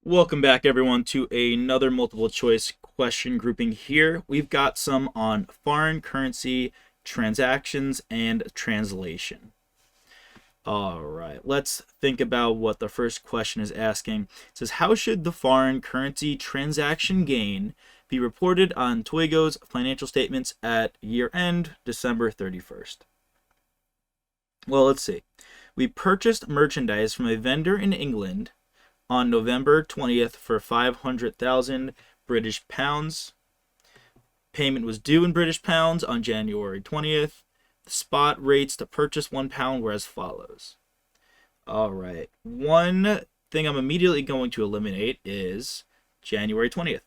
Welcome back, everyone, to another multiple choice question grouping here. We've got some on foreign currency transactions and translation. All right, let's think about what the first question is asking. It says, how should the foreign currency transaction gain be reported on Toigo's financial statements at year end, December 31st? Well, let's see. We purchased merchandise from a vendor in England on November 20th for 500,000 British pounds. Payment was due in British pounds on January 20th. The spot rates to purchase £1 were as follows. All right. One thing I'm immediately going to eliminate is January 20th.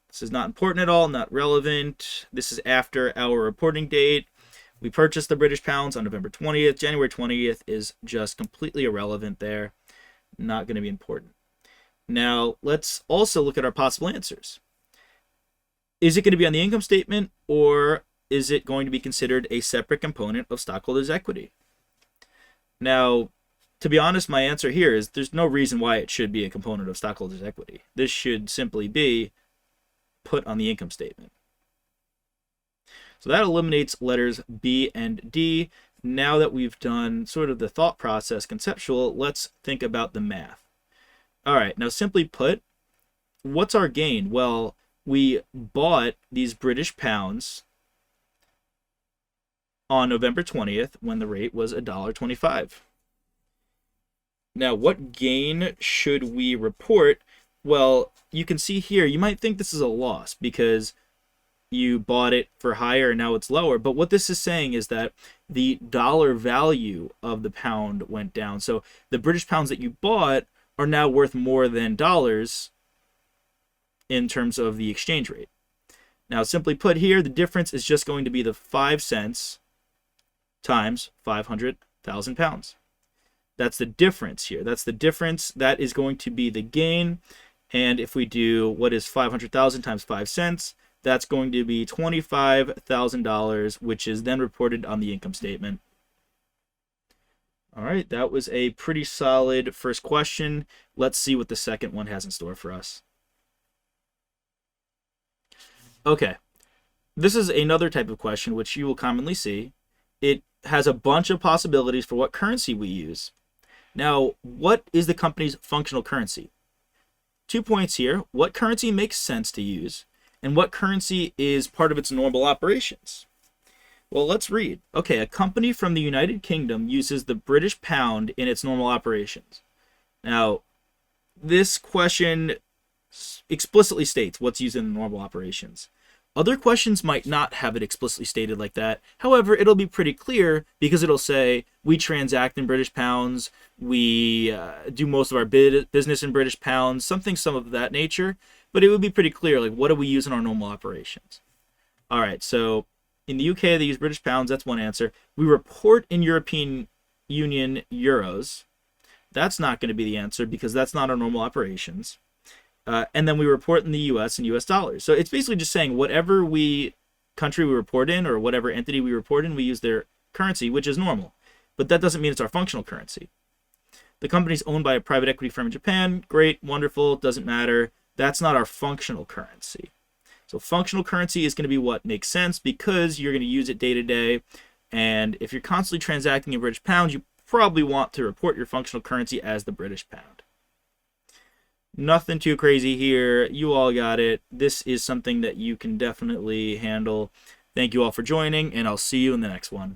This is not important at all, not relevant. This is after our reporting date. We purchased the British pounds on November 20th. January 20th is just completely irrelevant there. Not going to be important. Now, let's also look at our possible answers. Is it going to be on the income statement, or is it going to be considered a separate component of stockholders' equity? Now, to be honest, my answer here is there's no reason why it should be a component of stockholders' equity. This should simply be put on the income statement. So that eliminates letters B and D. Now that we've done sort of the thought process conceptual, let's think about the math. All right, now simply put, what's our gain? Well, we bought these British pounds on November 20th when the rate was $1.25. Now, what gain should we report? Well, you can see here, you might think this is a loss because you bought it for higher and now it's lower. But what this is saying is that the dollar value of the pound went down. So the British pounds that you bought are now worth more than dollars in terms of the exchange rate. Now, simply put here, the difference is just going to be the 5 cents times 500,000 pounds. That's the difference here. That's the difference. That is going to be the gain. And if we do what is 500,000 times 5 cents, that's going to be $25,000, which is then reported on the income statement. All right, that was a pretty solid first question. Let's see what the second one has in store for us. Okay, this is another type of question which you will commonly see. It has a bunch of possibilities for what currency we use. Now, what is the company's functional currency? 2 points here. What currency makes sense to use? And what currency is part of its normal operations? Well, let's read. Okay, a company from the United Kingdom uses the British pound in its normal operations. Now, this question explicitly states what's used in the normal operations. Other questions might not have it explicitly stated like that. However, it'll be pretty clear because it'll say we transact in British pounds, we do most of our business in British pounds, some of that nature. But it would be pretty clear, like, what do we use in our normal operations? All right, so in the UK, they use British pounds. That's one answer. We report in European Union euros. That's not going to be the answer because that's not our normal operations. And then we report in the US in US dollars. So it's basically just saying whatever country we report in or whatever entity we report in, we use their currency, which is normal. But that doesn't mean it's our functional currency. The company's owned by a private equity firm in Japan. Great, wonderful, doesn't matter. That's not our functional currency. So functional currency is going to be what makes sense because you're going to use it day to day. And if you're constantly transacting in British pounds, you probably want to report your functional currency as the British pound. Nothing too crazy here. You all got it. This is something that you can definitely handle. Thank you all for joining, and I'll see you in the next one.